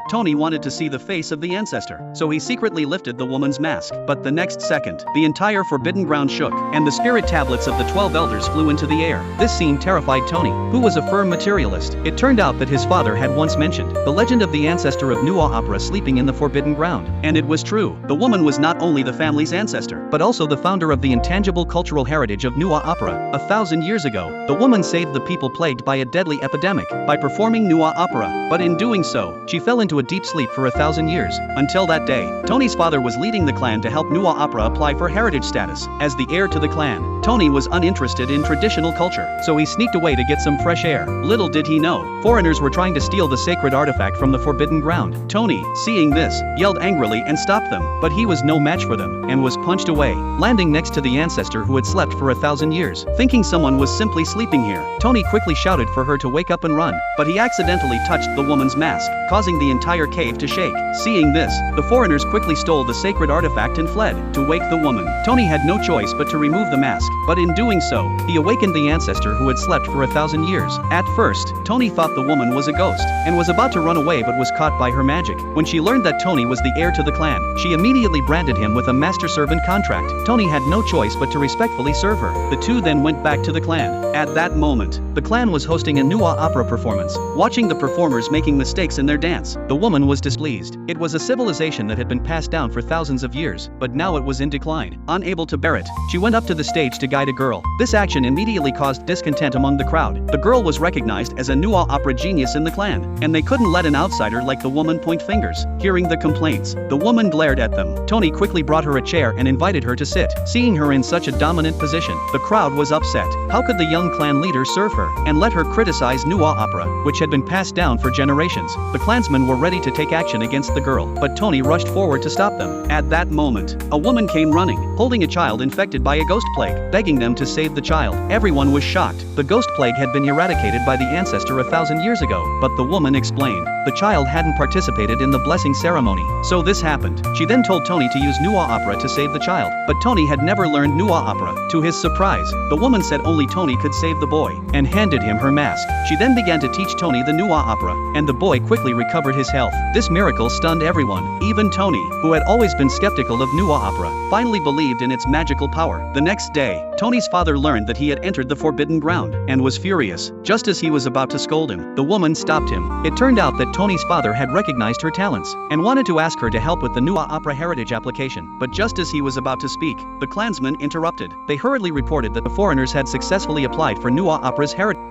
Tony wanted to see the face of the ancestor, so he secretly lifted the woman's mask. But the next second, the entire forbidden ground shook, and the spirit tablets of the 12 elders flew into the air. This scene terrified Tony, who was a firm materialist. It turned out that his father had once mentioned the legend of the ancestor of Nuwa Opera sleeping in the forbidden ground. And it was true. The woman was not only the family's ancestor, but also the founder of the intangible cultural heritage of Nuwa Opera. 1,000 years ago, the woman saved the people plagued by a deadly epidemic by performing Nuwa Opera. But in doing so, she fell into a deep sleep for 1,000 years. Until that day, Tony's father was leading the clan to help Nuwa Opera apply for heritage status. As the heir to the clan, Tony was uninterested in traditional culture, so he sneaked away to get some fresh air. Little did he know, foreigners were trying to steal the sacred artifact from the forbidden ground. Tony, seeing this, yelled angrily and stopped them, but he was no match for them, and was punched away, landing next to the ancestor who had slept for 1,000 years. Thinking someone was simply sleeping here, Tony quickly shouted for her to wake up and run, but he accidentally touched the woman's mask, causing the entire cave to shake. Seeing this, the foreigners quickly stole the sacred artifact and fled. To wake the woman, Tony had no choice but to remove the mask, but in doing so, he awakened the ancestor who had slept for 1,000 years. At first, Tony thought the woman was a ghost, and was about to run away but was caught by her magic. When she learned that Tony was the heir to the clan, she immediately branded him with a master-servant contract. Tony had no choice but to respectfully serve her. The two then went back to the clan. At that moment, the clan was hosting a Nuwa Opera performance. Watching the performers making mistakes in their dance, the woman was displeased. It was a civilization that had been passed down for thousands of years, but now it was in decline. Unable to bear it, she went up to the stage to guide a girl. This action immediately caused discontent among the crowd. The girl was recognized as a Nuwa Opera genius in the clan, and they couldn't let an outsider like the woman point fingers. Hearing the complaints, the woman glared at them. Tony quickly brought her a chair and invited her to sit. Seeing her in such a dominant position, the crowd was upset. How could the young clan leader serve her and let her criticize Nuwa Opera, which had been passed down for generations? The clansmen were ready to take action against the girl, but Tony rushed forward to stop them. At that moment, a woman came running, holding a child infected by a ghost plague, begging them to save the child. Everyone was shocked. The ghost plague had been eradicated by the ancestor 1,000 years ago, but the woman explained the child hadn't participated in the blessing ceremony, so this happened. She then told Tony to use Nuwa Opera to save the child, but Tony had never learned Nuwa Opera. To his surprise, the woman said only Tony could save the boy, and handed him her mask. She then began to teach Tony the Nuwa Opera, and the boy quickly recovered his health. This miracle stunned everyone. Even Tony, who had always been skeptical of Nuwa Opera, finally believed in its magical power. The next day, Tony's father learned that he had entered the forbidden ground, and was furious. Just as he was about to scold him, the woman stopped him. It turned out that Tony's father had recognized her talents, and wanted to ask her to help with the Nuwa Opera heritage application. But just as he was about to speak, the clansmen interrupted. They hurriedly reported that the foreigners had successfully applied for Nuwa Opera's heritage